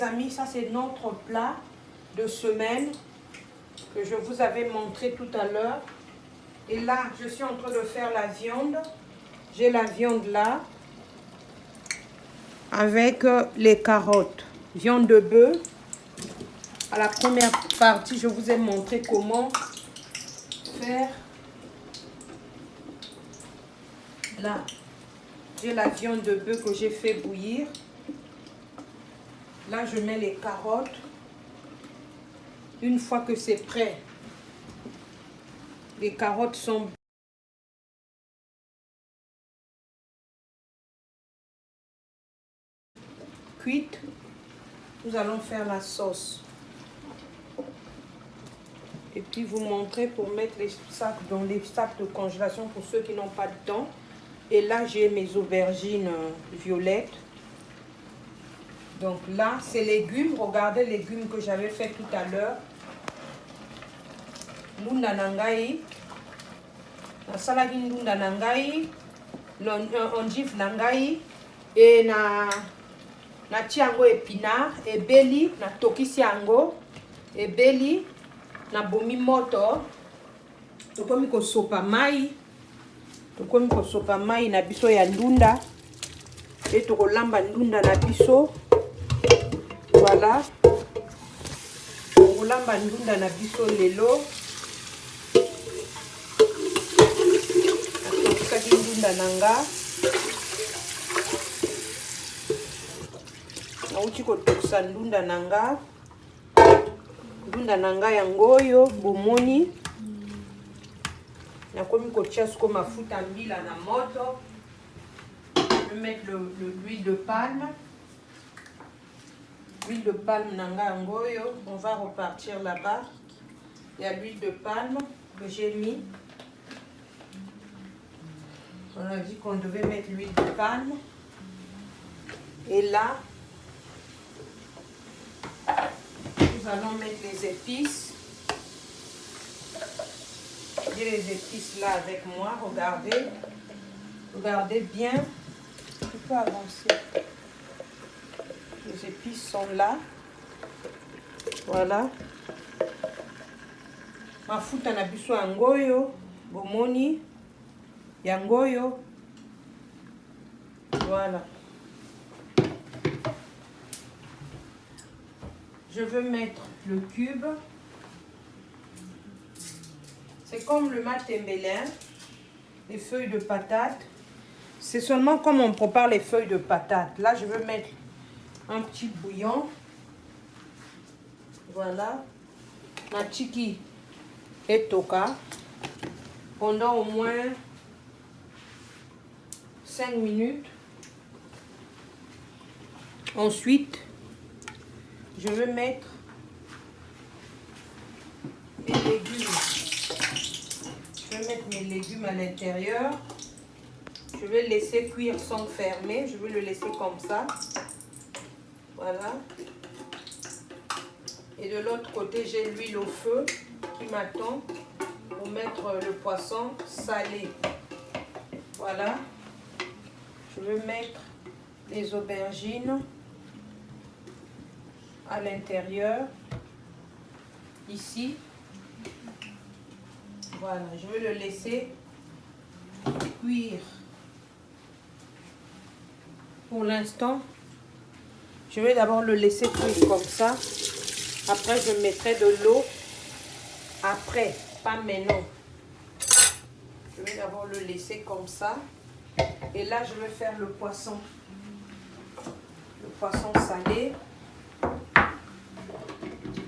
Amis, ça c'est notre plat de semaine que je vous avais montré tout à l'heure. Et là, je suis en train de faire la viande. J'ai la viande là avec les carottes. Viande de bœuf. À la première partie, je vous ai montré comment faire. Là, j'ai la viande de bœuf que j'ai fait bouillir. Là, je mets les carottes. Une fois que c'est prêt, les carottes sont cuites. Nous allons faire la sauce. Et puis vous montrer pour mettre les sacs dans les sacs de congélation pour ceux qui n'ont pas de temps. Et là, j'ai mes aubergines violettes. Donc là, c'est légumes. Regardez les légumes que j'avais fait tout à l'heure. Ndunda nangai. Na salagi ndunda nangai. Onjif nangai. Et na tiango épinard. Et beli. Na tokisi yango. Et beli. Na bomi moto. Tokomi ko sopa mai. Tokomi ko sopa mai na biso ya ndunda. Et tokolamba ndunda na biso. Voilà. Tokolamba ndunda na biso lelo. Atokisaki ndunda nanga. Nauti kotokisa ndunda nanga. Ndunda nanga yango oyo bomoni. Nakomi kotia suko mafuta mbila na moto. Je vais mettre l'huile de palme. L'huile de palme nanga yango oyo. On va repartir là-bas. Il y a l'huile de palme que j'ai mis. On a dit qu'on devait mettre l'huile de palme. Et là, nous allons mettre les épices. J'ai les épices là avec moi. Regardez. Regardez bien. Tu peux avancer. Les épices sont là. Voilà. Mafuta na biso yangoyo. Bomoni. Yangoyo. Voilà. Je veux mettre le cube. C'est comme le matembelin, les feuilles de patate. C'est seulement comme on prépare les feuilles de patate. Là, je veux mettre un petit bouillon. Voilà. Natiki et toka. Pendant au moins 5 minutes. Ensuite, je vais mettre mes légumes. Je vais mettre mes légumes à l'intérieur. Je vais laisser cuire sans fermer. Je vais le laisser comme ça. Voilà. Et de l'autre côté, j'ai l'huile au feu qui m'attend pour mettre le poisson salé. Voilà. Je vais mettre les aubergines à l'intérieur. Ici. Voilà. Je vais le laisser cuire. Pour l'instant, je vais d'abord le laisser cuire comme ça. Après, je mettrai de l'eau. Après, pas maintenant. Je vais d'abord le laisser comme ça. Et là, je vais faire le poisson. Le poisson salé.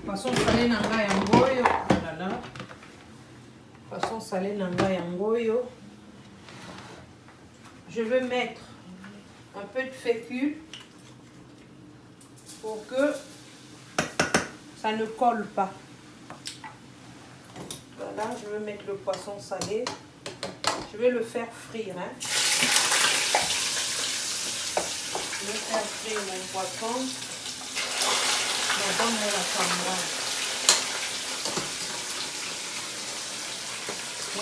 Poisson salé nanga yangoyo. Voilà. Poisson salé nanga yangoyo. Je vais mettre un peu de fécule pour que ça ne colle pas. Voilà, je vais mettre le poisson salé. Je vais le faire frire. Hein. Je vais faire frire mon poisson. Donne-moi la caméra.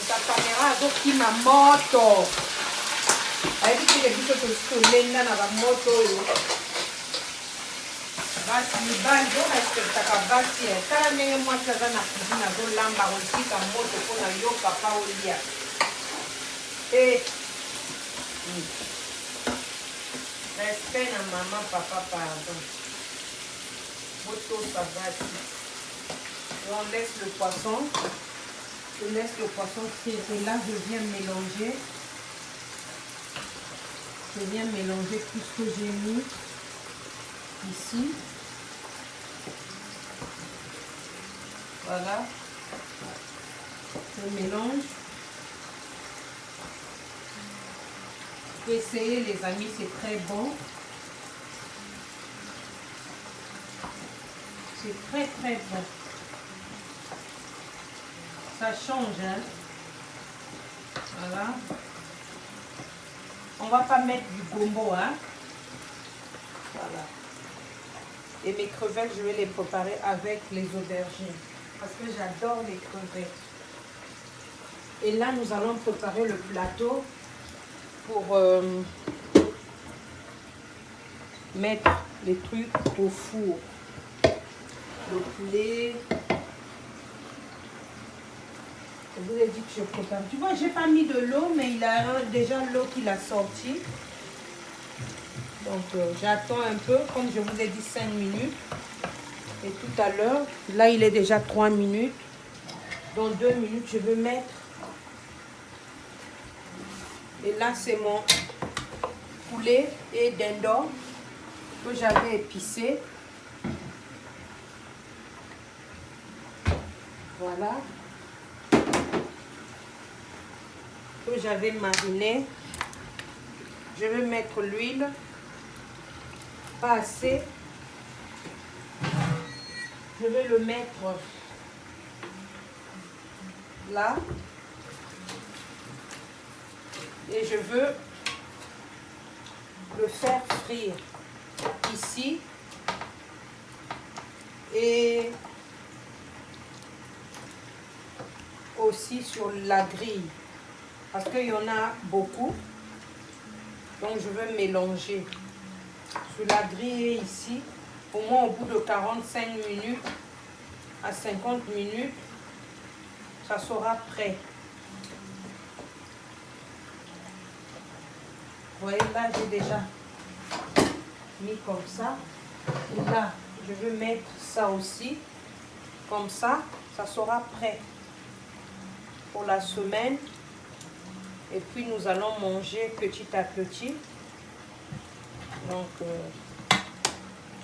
Ta caméra donc qui m'a moto. Avec les bijoux que je lenda na ba moto. mibali orespectaka basi tala ndenge mwasi aza na cuisine azolamba kotika moto mpona yo papa olia respect na mama papa pardon botosa basi. On laisse le poisson. Je laisse le poisson frire et là je viens mélanger. Je viens mélanger tout ce que j'ai mis ici. Voilà. Je mélange. Vous pouvez essayer les amis, c'est très bon. C'est très très bon. Ça change, hein. Voilà. On va pas mettre du gombo, hein. Voilà. Et mes crevettes, je vais les préparer avec les aubergines. Parce que j'adore les crevettes. Et là, nous allons préparer le plateau pour mettre les trucs au four. Le poulet. Je vous ai dit que je prépare. Tu vois, j'ai pas mis de l'eau, mais il a déjà l'eau qu'il a sorti. Donc, j'attends un peu, comme je vous ai dit, 5 minutes. Et tout à l'heure, là, il est déjà 3 minutes. Dans 2 minutes, je vais mettre. Et là, c'est mon poulet et dindon que j'avais épicé. Voilà. Que j'avais mariné. Je vais mettre l'huile. Pas assez. Je vais le mettre là. Et je veux le faire frire ici. Et aussi sur la grille. Parce qu'il y en a beaucoup. Donc je vais mélanger. Sur la grille ici, au moins au bout de 45 minutes à 50 minutes, ça sera prêt. Vous voyez, là j'ai déjà mis comme ça. Et là, je vais mettre ça aussi. Comme ça, ça sera prêt pour la semaine. Et puis nous allons manger petit à petit. Donc,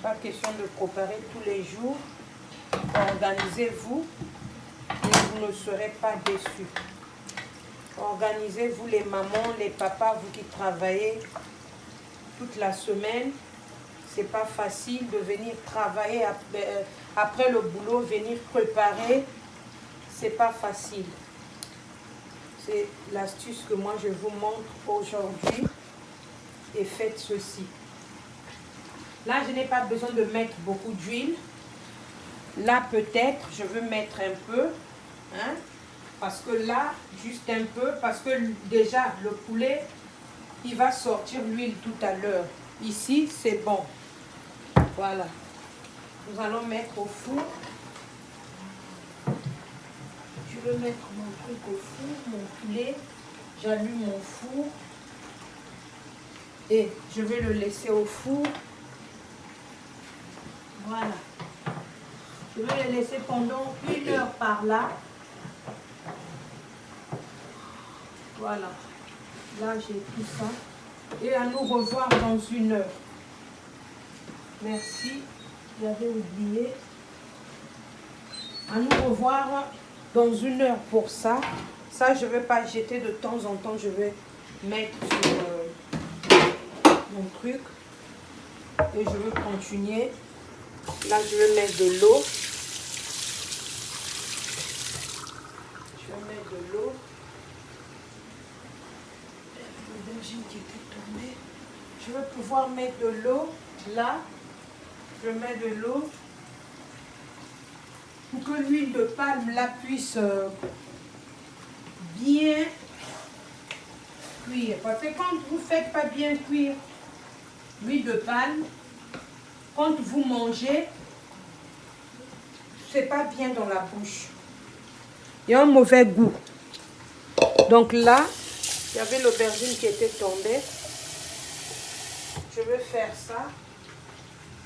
pas question de préparer tous les jours. Organisez-vous et vous ne serez pas déçus. Organisez-vous les mamans, les papas, vous qui travaillez toute la semaine. C'est pas facile de venir travailler après le boulot, venir préparer. C'est pas facile. C'est l'astuce que moi je vous montre aujourd'hui. Et faites ceci. Là, je n'ai pas besoin de mettre beaucoup d'huile. Là, peut-être, je veux mettre un peu. Hein, parce que là, juste un peu. Parce que déjà, le poulet, il va sortir l'huile tout à l'heure. Ici, c'est bon. Voilà. Nous allons mettre au four. Je vais mettre mon truc au four, mon poulet. J'allume mon four. Et je vais le laisser au four. Voilà. Je vais le laisser pendant 1 heure par là. Voilà. Là, j'ai tout ça. Et à nous revoir dans 1 heure. Merci. J'avais oublié. À nous revoir dans 1 heure pour ça. Ça, je ne vais pas jeter de temps en temps. Je vais mettre sur mon truc. Et je vais continuer. Là, je vais mettre de l'eau. Je vais mettre de l'eau. L'aubergine qui était tombée. Je vais pouvoir mettre de l'eau. Là, je mets de l'eau pour que l'huile de palme là puisse bien cuire. Parce que quand vous ne faites pas bien cuire l'huile de palme, quand vous mangez, c'est pas bien dans la bouche. Il y a un mauvais goût. Donc là, il y avait l'aubergine qui était tombée. Je vais faire ça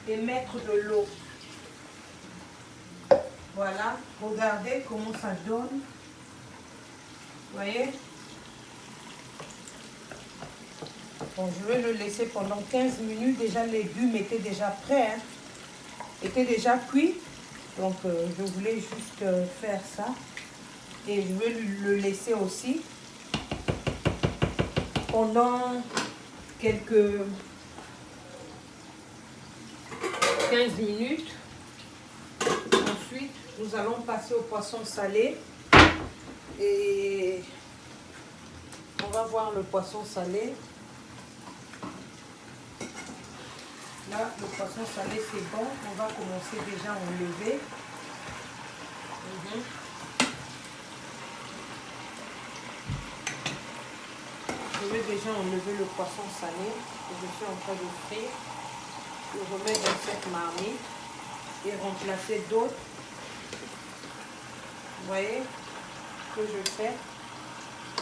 et mettre de l'eau. Voilà, regardez comment ça donne. Vous voyez? Bon, je vais le laisser pendant 15 minutes. Déjà, les légumes étaient déjà prêts, hein, étaient déjà cuits. Donc, je voulais juste faire ça. Et je vais le laisser aussi pendant quelques 15 minutes. Ensuite, nous allons passer au poisson salé. Et on va voir le poisson salé. Là, le poisson salé, c'est bon. On va commencer déjà à enlever. Je vais déjà enlever le poisson salé que je suis en train de frire. Le remettre dans cette marmite et remplacer d'autres. Vous voyez ce que je fais?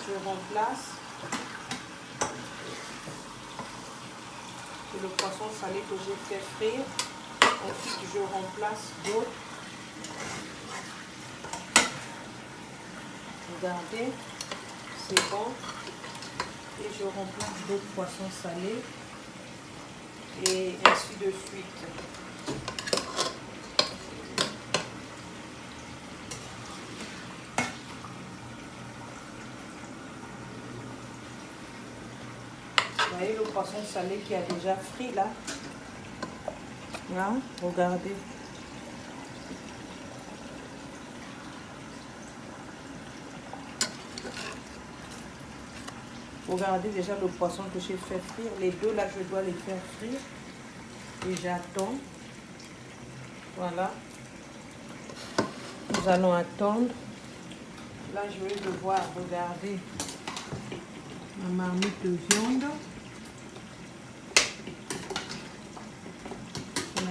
Je remplace le poisson salé que j'ai fait frire. Ensuite, je remplace d'autres. Regardez, c'est bon. Et je remplace d'autres poissons salés. Et ainsi de suite. Vous voyez le poisson salé qui a déjà frit là. Là, regardez. Regardez déjà le poisson que j'ai fait frire. Les deux là, je dois les faire frire. Et j'attends. Voilà. Nous allons attendre. Là, je vais devoir regarder ma marmite de viande.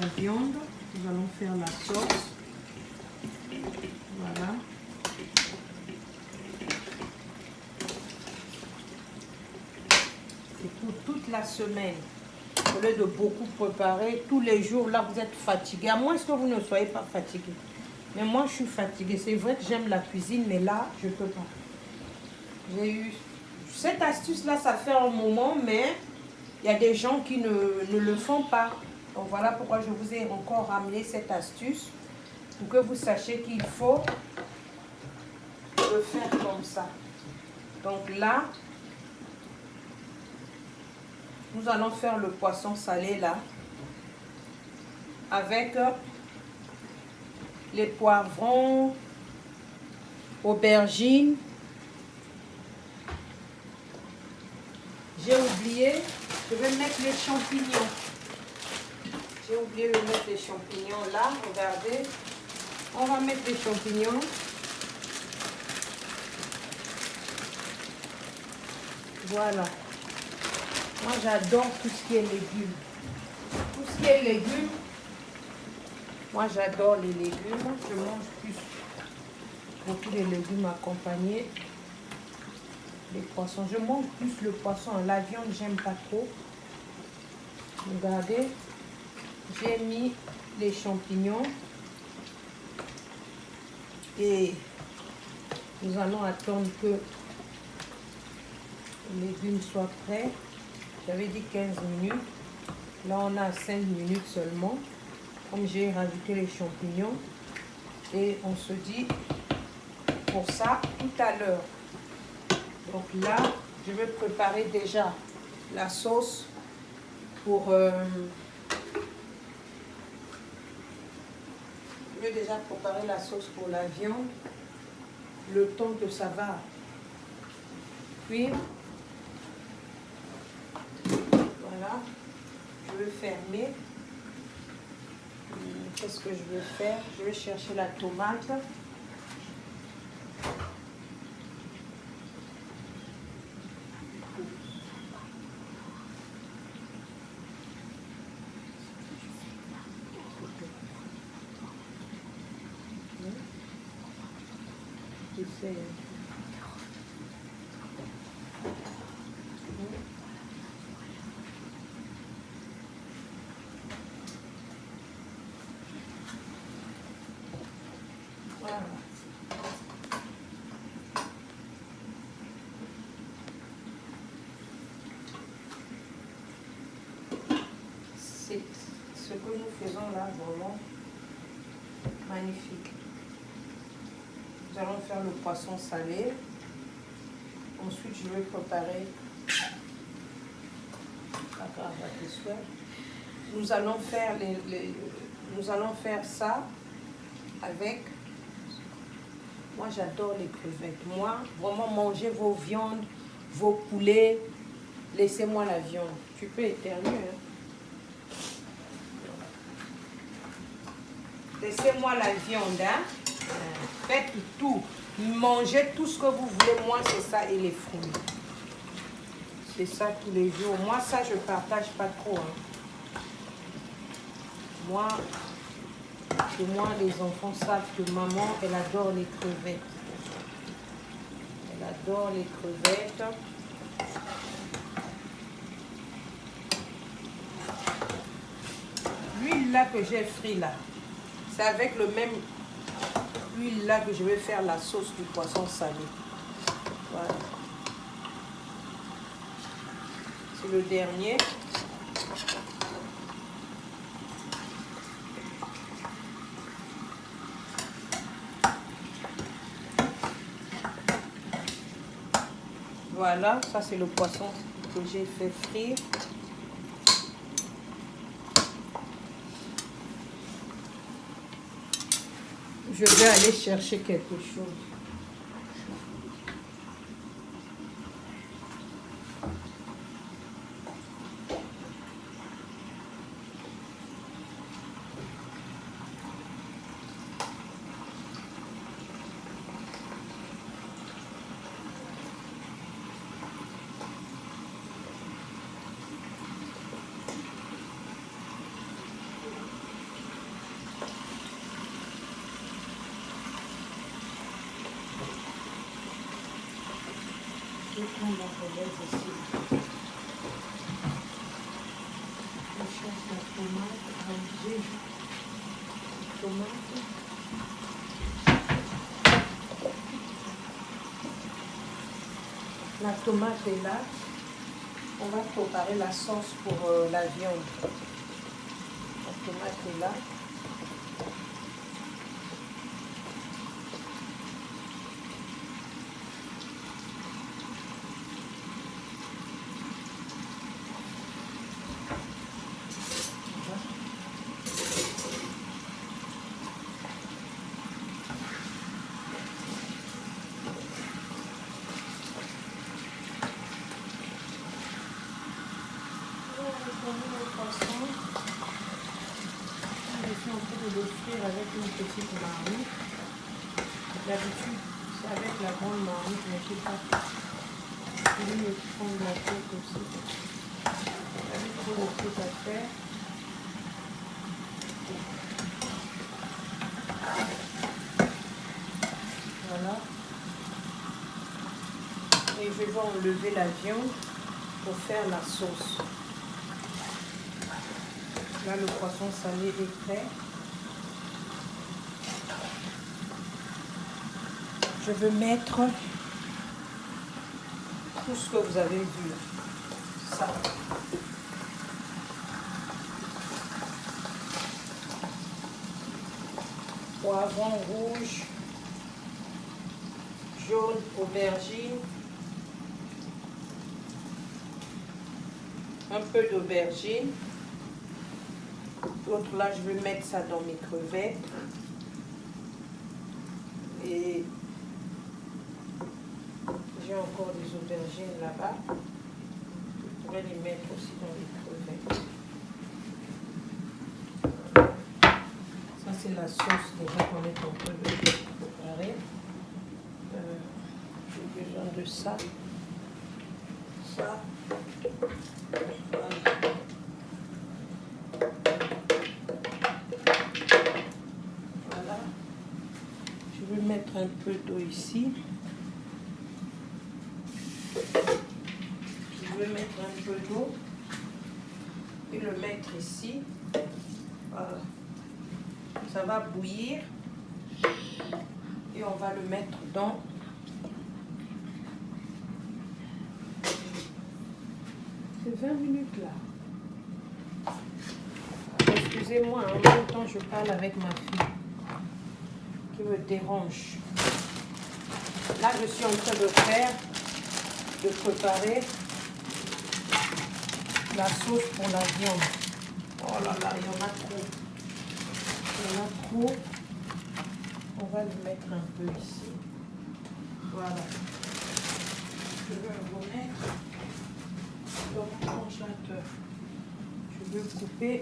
La viande, nous allons faire la sauce. Voilà. Et pour toute la semaine, au lieu de beaucoup préparer, tous les jours, là, vous êtes fatigué. À moins que vous ne soyez pas fatigué. Mais moi, je suis fatiguée. C'est vrai que j'aime la cuisine, mais là, je ne peux pas. J'ai eu cette astuce-là, ça fait un moment, mais il y a des gens qui ne le font pas. Donc voilà pourquoi je vous ai encore ramené cette astuce. Pour que vous sachiez qu'il faut le faire comme ça. Donc là, nous allons faire le poisson salé là. Avec les poivrons, aubergines. J'ai oublié, je vais mettre les champignons. J'ai oublié de mettre les champignons là, regardez. On va mettre les champignons. Voilà. Moi, j'adore tout ce qui est légumes. Tout ce qui est légumes, moi, j'adore les légumes. Je mange plus beaucoup de légumes accompagnés. Les poissons. Je mange plus le poisson. La viande, j'aime pas trop. Regardez. J'ai mis les champignons. Et nous allons attendre que les légumes soient prêts. J'avais dit 15 minutes. Là, on a 5 minutes seulement. Comme j'ai rajouté les champignons. Et on se dit pour ça tout à l'heure. Donc là, je vais préparer déjà la sauce pour... je vais déjà préparer la sauce pour la viande. Le temps que ça va cuire. Voilà. Je vais fermer. Qu'est-ce que je vais faire? Je vais chercher la tomate. J'essaie. Voilà. C'est ce que nous faisons là, vraiment magnifique. Nous allons faire le poisson salé. Ensuite, je vais préparer la carotte de soie. Nous allons faire ça avec... Moi, j'adore les crevettes. Moi, vraiment, mangez vos viandes, vos poulets. Laissez-moi la viande. Tu peux éternuer, hein? Laissez-moi la viande, hein? Faites tout. Mangez tout ce que vous voulez. Moi, c'est ça et les fruits. C'est ça tous les jours. Moi, ça, je ne partage pas trop, hein. Moi, les enfants savent que maman, elle adore les crevettes. Elle adore les crevettes. L'huile là que j'ai frit là, c'est avec le même huile là que je vais faire la sauce du poisson salé. Voilà. C'est le dernier. Voilà, ça c'est le poisson que j'ai fait frire. Je vais aller chercher quelque chose. Je vais prendre la relève ici. Je cherche la tomate, ranger la tomate. La tomate est là. On va préparer la sauce pour la viande. La tomate est là. De le frire avec une petite marmite. D'habitude, c'est avec la grande marmite, mais je ne sais pas. Je vais me prendre la tête aussi. Avec trop de trucs à faire. Voilà. Et je vais enlever la viande pour faire la sauce. Là, le poisson salé est prêt. Je vais mettre tout ce que vous avez vu. Ça. Poivron rouge, jaune, aubergine, un peu d'aubergine. L'autre là, je vais mettre ça dans mes crevettes. Et j'ai encore des aubergines là-bas. Je pourrais les mettre aussi dans les crevettes. Ça, c'est la sauce déjà qu'on est en train de préparer. J'ai besoin de ça. Ça. Voilà. Voilà. Je vais mettre un peu d'eau ici. Je vais mettre un peu d'eau et le mettre ici. Voilà. Ça va bouillir et on va le mettre dans ces 20 minutes là. Excusez-moi, en même temps je parle avec ma fille qui me dérange. Là je suis en train de préparer la sauce pour la viande. Oh là là, il y en a trop. Il y en a trop. On va le mettre un peu ici. Voilà. Je vais le remettre dans mon congélateur. Je vais couper.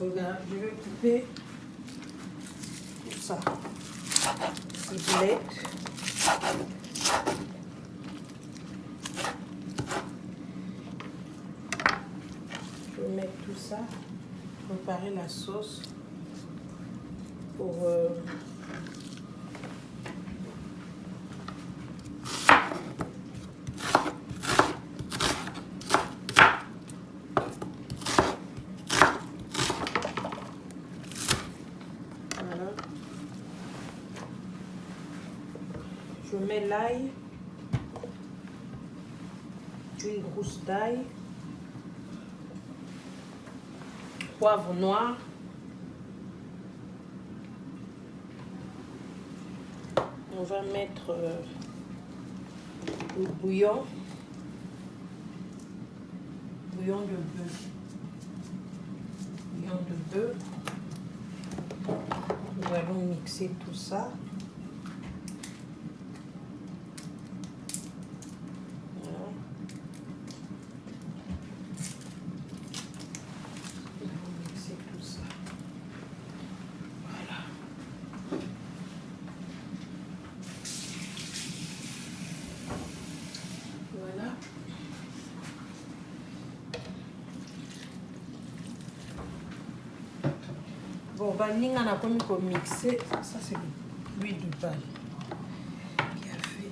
Regarde, je vais couper tout ça. Ciboulette. Je vais mettre tout ça, préparer la sauce pour voilà. Je mets l'ail, une gousse d'ail, poivre noir, on va mettre le bouillon de bœuf. Bouillon de bœuf. Nous allons mixer tout ça. Voilà. Nous allons mixer tout ça. Voilà. Voilà. Bon, on a comme mixer. Ça, c'est l'huile de palme qui a fait.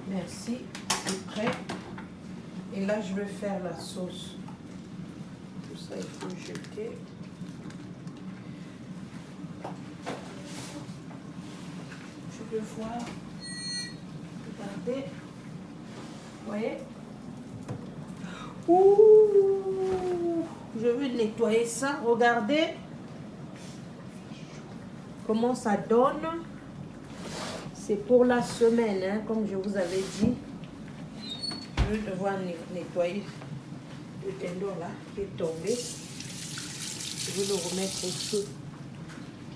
Merci, c'est prêt. Et là, je vais faire la sauce. Tout ça, il faut jeter. Je vais voir. Regardez. Vous voyez? Ouh! Je vais nettoyer ça. Regardez comment ça donne. C'est pour la semaine, hein, comme je vous avais dit. Je vais devoir nettoyer le tendon là qui est tombé. Je vais le remettre au feu.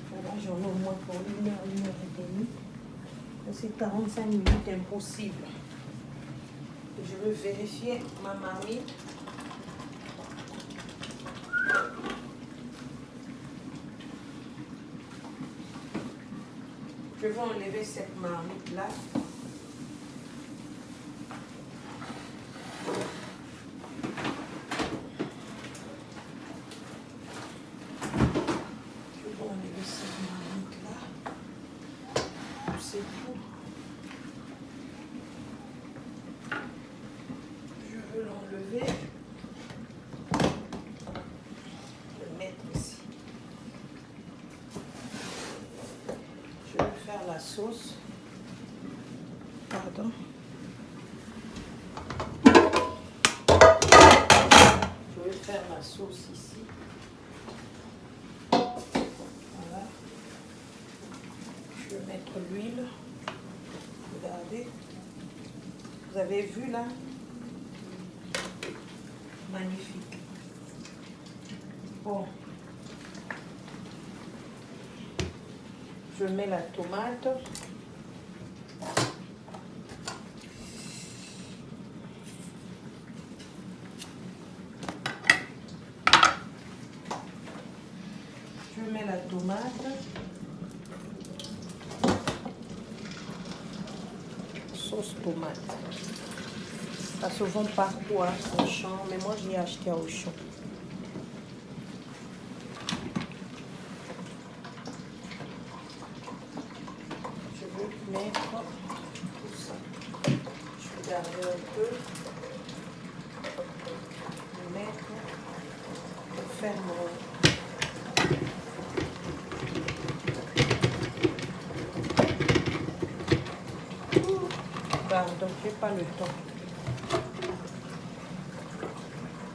Voilà, j'en ai au moins pour 1 heure, 1h30. C'est 45 minutes impossible. Je vais vérifier ma marmite. Je vais enlever cette marmite là. C'est tout. Je veux l'enlever. Le mettre ici. Je vais faire la sauce. Pardon. Je vais faire la sauce ici. Voilà. Je vais mettre l'huile. Regardez. Vous avez vu là? Magnifique. Bon. Je mets la tomate. tomate. Sauce tomate. Ça se vend partout à Auchan, mais moi je l'ai acheté à Auchan. Je vais mettre tout ça. Je vais garder un peu. Je vais mettre. Je vais faire Pardon, je n'ai pas le temps.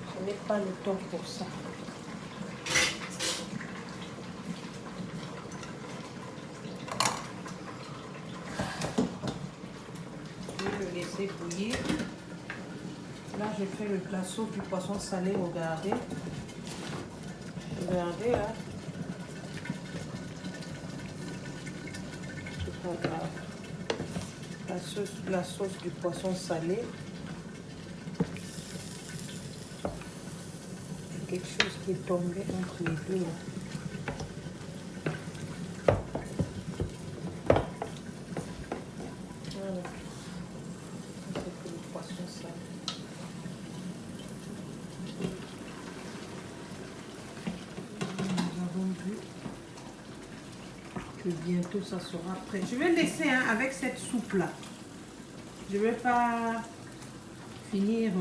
Je n'ai pas le temps pour ça. Je vais le laisser bouillir. Là, je fais la sauce du poisson salé. Regardez. Regardez là. C'est pas grave. La sauce du poisson salé. Quelque chose qui est tombé entre les deux. Voilà. C'est que le poisson salé. Nous avons vu que bientôt ça sera prêt. Je vais laisser avec cette soupe là. Je ne vais pas finir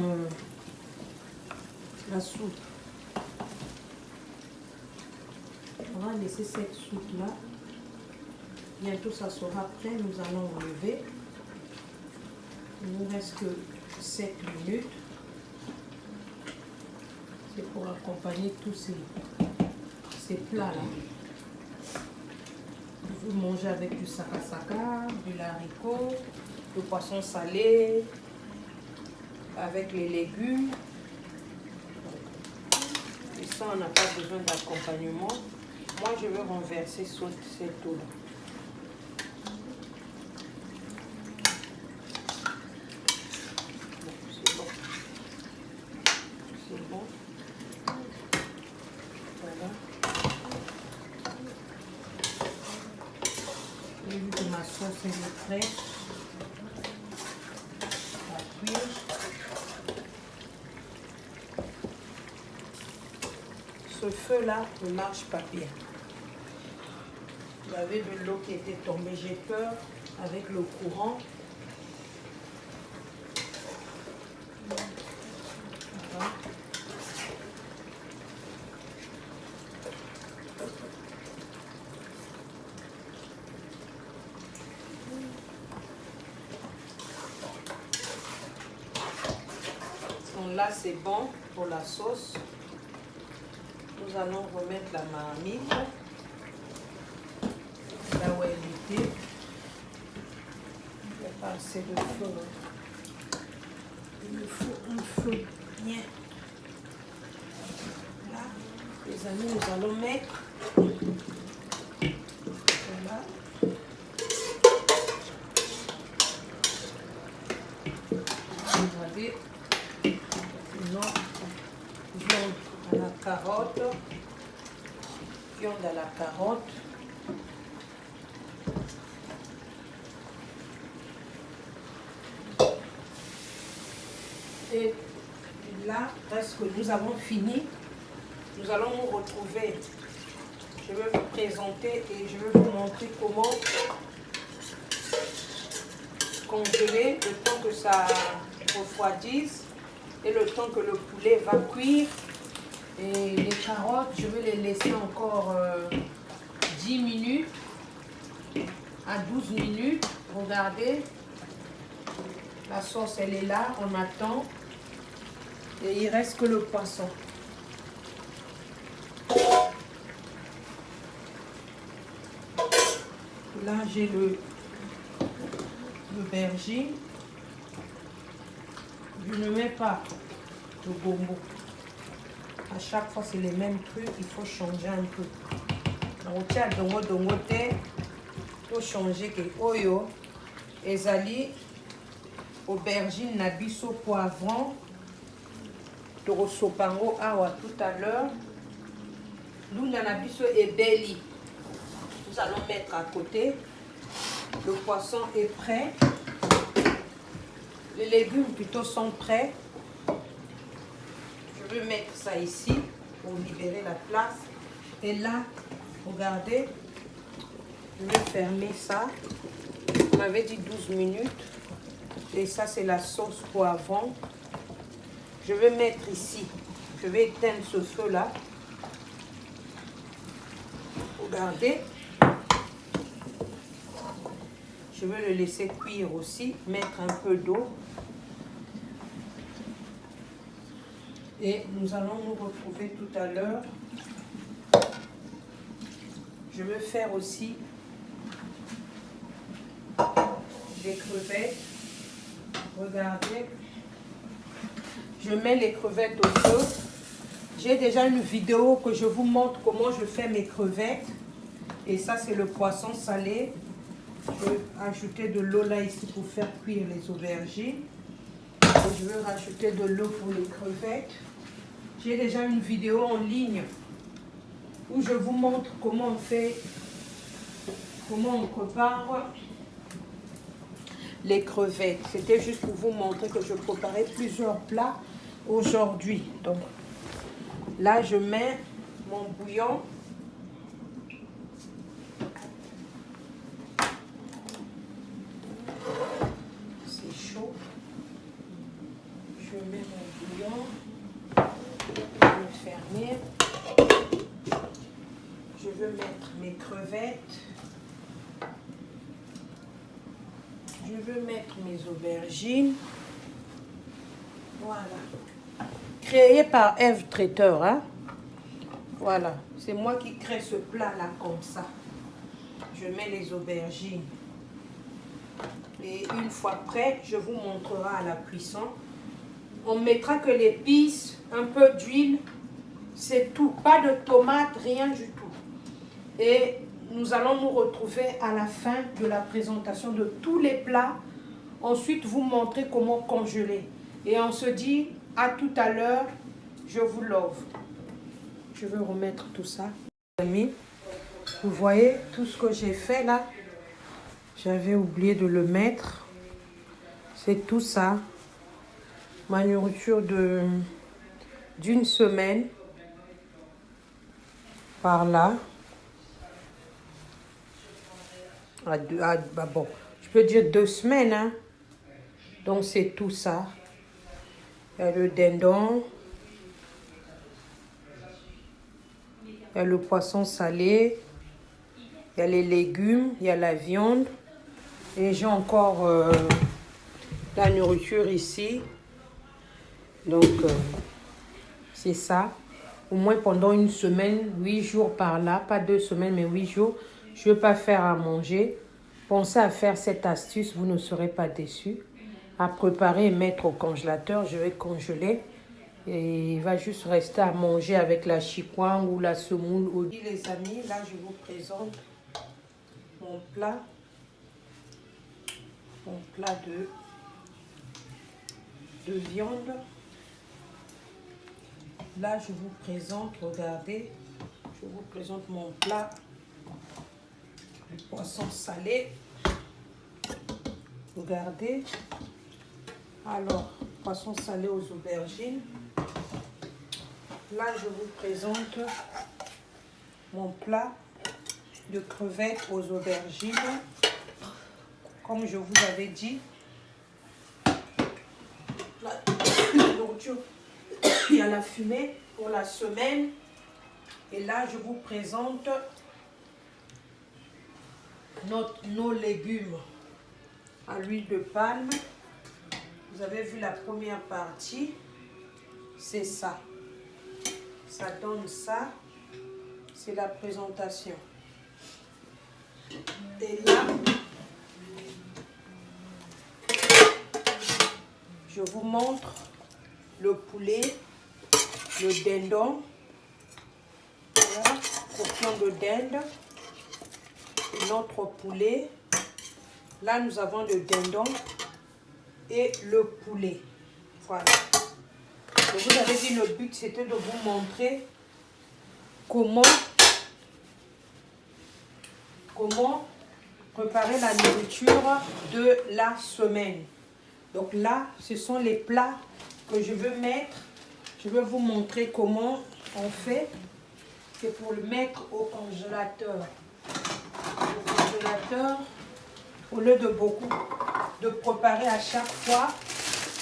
la soupe. On va laisser cette soupe là. Bientôt ça sera prêt. Nous allons enlever. Il nous reste que 7 minutes. C'est pour accompagner tous ces plats là. Vous mangez avec du sakasaka, du haricot, le poisson salé, avec les légumes. Et ça, on n'a pas besoin d'accompagnement. Moi, je vais renverser cette eau-là. C'est bon. C'est bon. Voilà. J'ai vu que ma sauce est prête. Ce feu là ne marche pas bien. Il y avait de l'eau qui était tombée, j'ai peur avec le courant. Voilà. Donc là c'est bon pour la sauce. Nous allons remettre la marmite là où elle était. Il n'y a pas assez de feu. Il faut un feu bien. Là, les amis, nous allons mettre. Voilà. Vous avez notre viande à la carotte. Viande à la carotte. Et là, presque nous avons fini. Nous allons nous retrouver. Je vais vous présenter et je vais vous montrer comment congeler le temps que ça refroidisse et le temps que le poulet va cuire. Et les carottes, je vais les laisser encore 10 minutes à 12 minutes. Regardez, la sauce elle est là, on attend. Et il reste que le poisson. Là j'ai l'aubergine. Je ne mets pas le gombo. À chaque fois c'est les mêmes trucs, il faut changer un peu. Donc tu as dongo te, faut changer que oyo, ezali aubergine na biso poivron. Torosopango awa tout à l'heure. Lunda na biso ebeli. nous allons mettre à côté. Le poisson est prêt. Les légumes plutôt sont prêts. Je vais mettre ça ici pour libérer la place. Et là, regardez, je vais fermer ça. On m'avait dit 12 minutes. Et ça, c'est la sauce poivron. Je vais mettre ici. Je vais éteindre ce feu-là. Regardez. Je vais le laisser cuire aussi. Mettre un peu d'eau. Et nous allons nous retrouver tout à l'heure. Je vais faire aussi des crevettes. Regardez. Je mets les crevettes au feu. J'ai déjà une vidéo que je vous montre comment je fais mes crevettes. Et ça, c'est le poisson salé. Je vais ajouter de l'eau là ici pour faire cuire les aubergines. Et je vais rajouter de l'eau pour les crevettes. J'ai déjà une vidéo en ligne où je vous montre comment on fait, comment on prépare les crevettes. C'était juste pour vous montrer que je préparais plusieurs plats aujourd'hui. Donc là, je mets mon bouillon. C'est chaud. Je mets mon bouillon. Je vais fermer. Je vais mettre mes crevettes. Je vais mettre mes aubergines. Voilà. Créé par Eve Traiteur. Hein? Voilà. C'est moi qui crée ce plat-là comme ça. Je mets les aubergines. Et une fois prêt, je vous montrerai à la cuisson. On mettra que l'épice, un peu d'huile. C'est tout. Pas de tomates, rien du tout. Et nous allons nous retrouver à la fin de la présentation de tous les plats. Ensuite, vous montrer comment congeler. Et on se dit à tout à l'heure. Je vous love. Je vais remettre tout ça. Amis, vous voyez tout ce que j'ai fait là. J'avais oublié de le mettre. C'est tout ça. Ma nourriture d'une semaine. Par là. Bon, je peux dire 2 semaines. Hein. Donc, c'est tout ça. Il y a le dindon. Il y a le poisson salé. Il y a les légumes. Il y a la viande. Et j'ai encore la nourriture ici. Donc, c'est ça. Au moins pendant une semaine, 8 jours par là. Pas 2 semaines, mais 8 jours. Je ne veux pas faire à manger. Pensez à faire cette astuce, vous ne serez pas déçus. À préparer et mettre au congélateur, je vais congeler. Et il va juste rester à manger avec la chikwang ou la semoule. Les amis, là je vous présente mon plat. Mon plat de viande. Là je vous présente, regardez, je vous présente mon plat. Le poisson salé. Regardez. Alors, poisson salé aux aubergines. Là, je vous présente mon plat de crevettes aux aubergines. Comme je vous avais dit, la nourriture, il y a la fumée pour la semaine. Et là, je vous présente nos légumes à l'huile de palme. Vous avez vu la première partie, c'est ça. Ça donne ça, c'est la présentation. Et là, je vous montre le poulet, le dindon. Voilà, portion de dinde. Notre poulet. Là, nous avons le dindon et le poulet. Voilà. Je vous avais dit, le but, c'était de vous montrer comment comment préparer la nourriture de la semaine. Donc là, ce sont les plats que je veux mettre. Je vais vous montrer comment on fait. C'est pour le mettre au congélateur. Au congélateur, au lieu de préparer à chaque fois,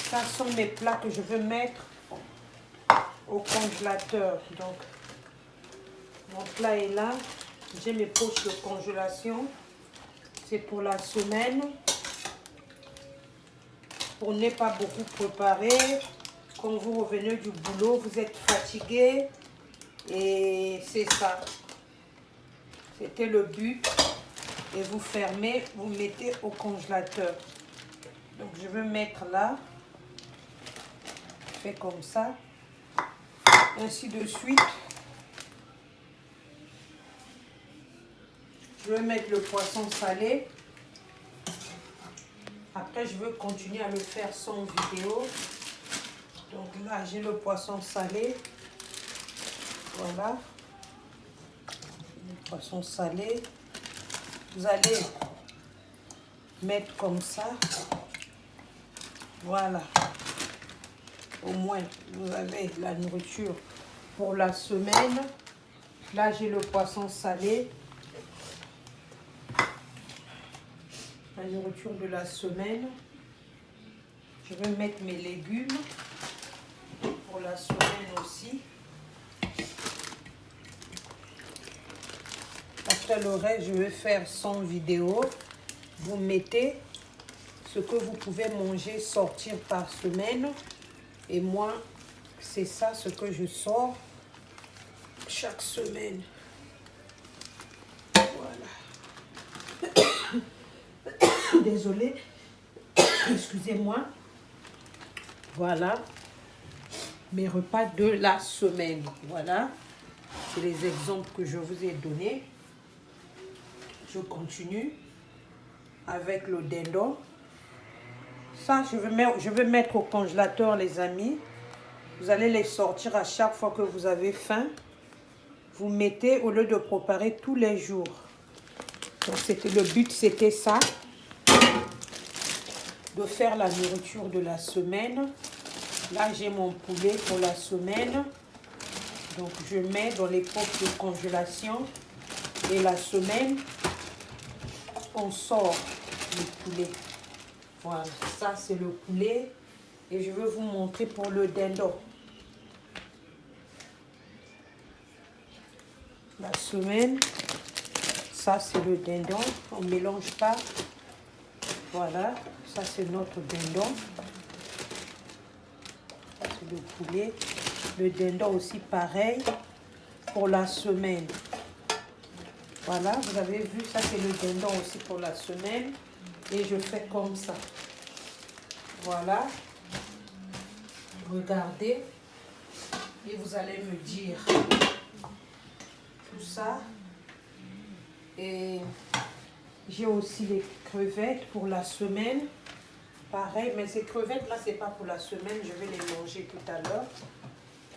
ça sont mes plats que je veux mettre au congélateur. Donc, mon plat est là. J'ai mes poches de congélation. C'est pour la semaine. Pour ne pas beaucoup préparer. Quand vous revenez du boulot, vous êtes fatigué. Et c'est ça. C'était le but. Et vous fermez, vous mettez au congélateur. Donc je vais mettre là. Je fais comme ça. Ainsi de suite. Je vais mettre le poisson salé. Après, je veux continuer à le faire sans vidéo. Donc là, j'ai le poisson salé. Voilà. Le poisson salé. Vous allez mettre comme ça. Voilà. Au moins, vous avez la nourriture pour la semaine. Là, j'ai le poisson salé. La nourriture de la semaine. Je vais mettre mes légumes pour la semaine aussi. Après le reste, je vais faire sans vidéo. Vous mettez ce que vous pouvez manger, sortir par semaine. Et moi, c'est ça ce que je sors chaque semaine. Voilà. Désolée. Excusez-moi. Voilà. Mes repas de la semaine. Voilà. C'est les exemples que je vous ai donnés. Je continue avec le dindon. Ça, je vais mettre au congélateur, les amis. Vous allez les sortir à chaque fois que vous avez faim. Vous mettez au lieu de préparer tous les jours. Donc, le but, c'était ça. De faire la nourriture de la semaine. Là, j'ai mon poulet pour la semaine. Donc, je mets dans les poches de congélation. Et la semaine, on sort le poulet. Voilà, ça c'est le poulet. Et je vais vous montrer pour le dindon. La semaine, ça c'est le dindon. On ne mélange pas. Voilà, ça c'est notre dindon. C'est le poulet. Le dindon aussi pareil pour la semaine. Voilà, vous avez vu, ça c'est le dindon aussi pour la semaine. Et je fais comme ça. Voilà. Regardez. Et vous allez me dire tout ça. Et j'ai aussi les crevettes pour la semaine. Pareil, mais ces crevettes là, c'est pas pour la semaine. Je vais les manger tout à l'heure.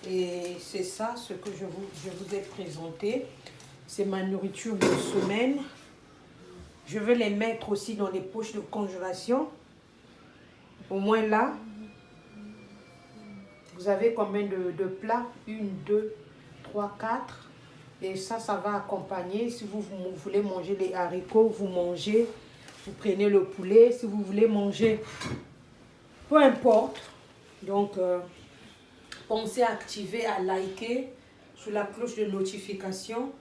Et c'est ça ce que je vous ai présenté. C'est ma nourriture de semaine. Je vais les mettre aussi dans les poches de congélation. Au moins là, vous avez combien de plats? 1, 2, 3, 4. Et ça va accompagner. Si vous voulez manger les haricots, vous mangez. Vous prenez le poulet. Si vous voulez manger, peu importe. Donc, pensez à activer, à liker sur la cloche de notification.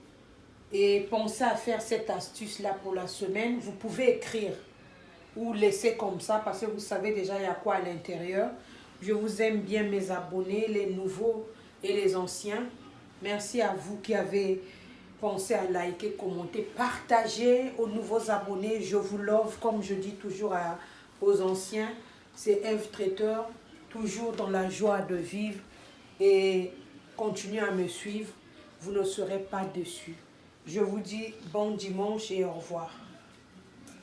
Et pensez à faire cette astuce-là pour la semaine. Vous pouvez écrire ou laisser comme ça parce que vous savez déjà il y a quoi à l'intérieur. Je vous aime bien mes abonnés, les nouveaux et les anciens. Merci à vous qui avez pensé à liker, commenter, partager aux nouveaux abonnés. Je vous love comme je dis toujours aux anciens. C'est Eve Traiteur, toujours dans la joie de vivre. Et continuez à me suivre, vous ne serez pas déçus. Je vous dis bon dimanche et au revoir.